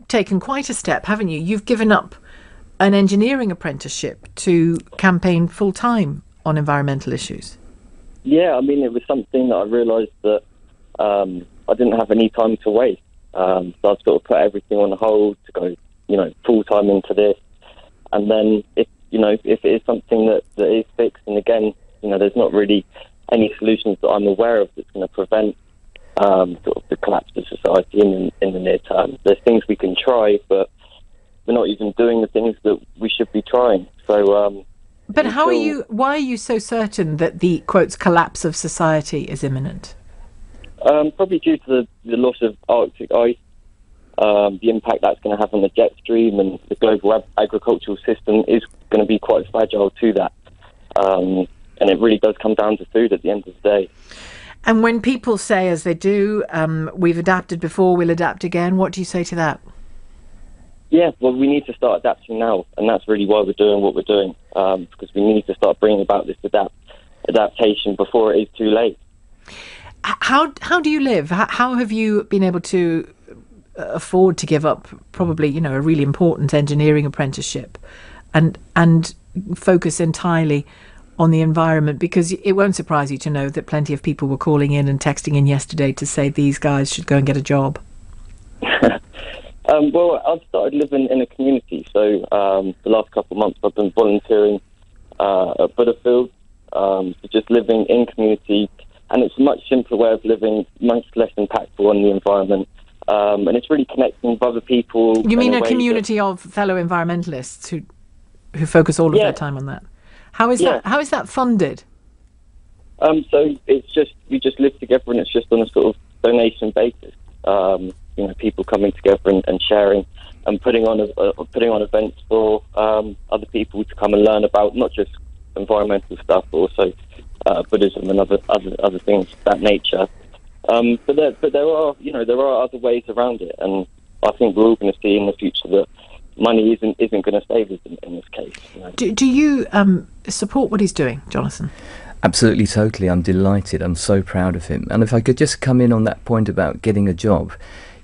taken quite a step, haven't you? You've given up an engineering apprenticeship to campaign full-time on environmental issues. Yeah, I mean, it was something that I realised that I didn't have any time to waste. So I've sort of put everything on hold to go, full-time into this. And then if it is something that is fixed, and again, there's not really any solutions that I'm aware of that's going to prevent sort of the collapse of society in the near term. There's things we can try, but we're not even doing the things that we should be trying. So, but why are you so certain that the, quotes, collapse of society is imminent? Probably due to the loss of Arctic ice, the impact that's going to have on the jet stream, and the global agricultural system is going to be quite fragile to that. And it really does come down to food at the end of the day. And when people say, as they do, we've adapted before, we'll adapt again, what do you say to that? Yeah, well, we need to start adapting now, and that's really why we're doing what we're doing, because we need to start bringing about this adaptation before it is too late. How do you live? How have you been able to afford to give up probably, a really important engineering apprenticeship and focus entirely on the environment? Because it won't surprise you to know that plenty of people were calling in and texting in yesterday to say these guys should go and get a job. Well, I've started living in a community, so the last couple of months I've been volunteering at Butterfield, so just living in community, and it's a much simpler way of living, much less impactful on the environment, and it's really connecting with other people. You mean a community of fellow environmentalists who focus all of their time on that? How is that funded? So it's just, we just live together, and it's just on a sort of donation basis. People coming together and sharing and putting on events for other people to come and learn about not just environmental stuff, but also Buddhism and other things of that nature. But there are other ways around it, and I think we're all going to see in the future that money isn't going to save us in this case. Do you support what he's doing, Jonathan? Absolutely, totally. I'm delighted. I'm so proud of him. And if I could just come in on that point about getting a job.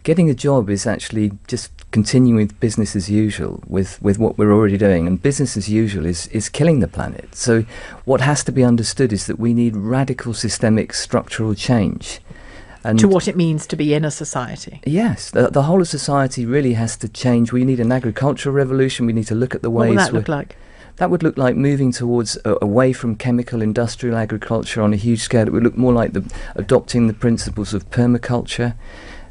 Getting a job is actually just continuing with business as usual with what we're already doing. And business as usual is killing the planet. So what has to be understood is that we need radical systemic structural change. And to what it means to be in a society. Yes, the whole of society really has to change. We need an agricultural revolution. We need to look at the ways... What would that look like? That would look like moving towards away from chemical industrial agriculture on a huge scale. It would look more like adopting the principles of permaculture,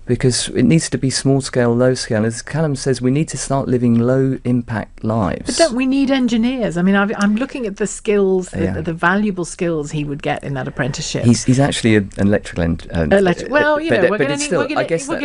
because it needs to be small scale, low scale. As Callum says, we need to start living low impact lives. But don't we need engineers? I mean, I'm looking at the skills, the valuable skills he would get in that apprenticeship. He's actually an electrical well, we're going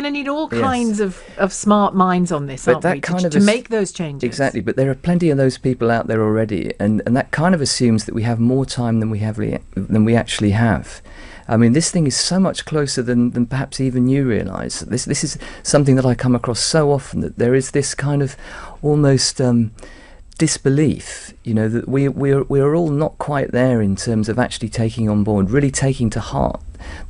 to need all kinds of smart minds on this, aren't we, to make those changes. Exactly, but there are plenty of those people out there already, and that kind of assumes that we have more time than we actually have. I mean, this thing is so much closer than perhaps even you realise. This is something that I come across so often, that there is this kind of almost disbelief, that we're all not quite there in terms of actually taking on board, really taking to heart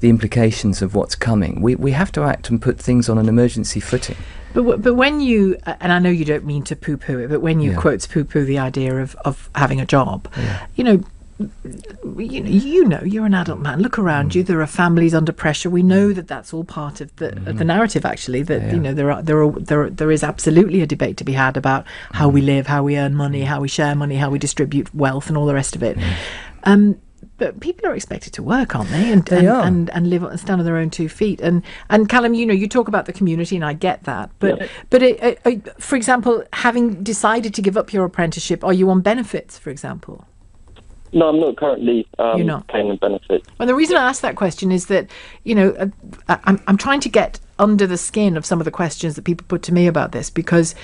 the implications of what's coming. We have to act and put things on an emergency footing. But when you, and I know you don't mean to poo-poo it, but when you quotes poo-poo the idea of having a job, you're an adult man. Look around you. There are families under pressure. We know that that's all part of the narrative. Actually, that there is absolutely a debate to be had about how we live, how we earn money, how we share money, how we distribute wealth, and all the rest of it. But people are expected to work, aren't they? And live and stand on their own 2 feet. And Callum, you talk about the community, and I get that. But for example, having decided to give up your apprenticeship, are you on benefits, for example? No, I'm not currently claiming benefits. Well, the reason I ask that question is that, I'm trying to get under the skin of some of the questions that people put to me about this, because,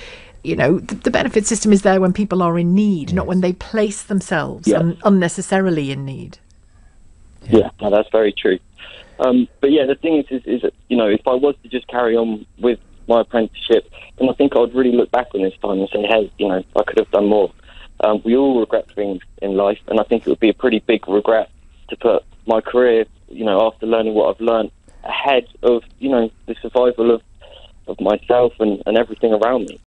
the benefit system is there when people are in need, not when they place themselves unnecessarily in need. Yeah, no, that's very true. But yeah, the thing is that, if I was to just carry on with my apprenticeship, then I think I would really look back on this time and say, hey, I could have done more. We all regret things in life, and I think it would be a pretty big regret to put my career, after learning what I've learned, ahead of, the survival of myself and everything around me.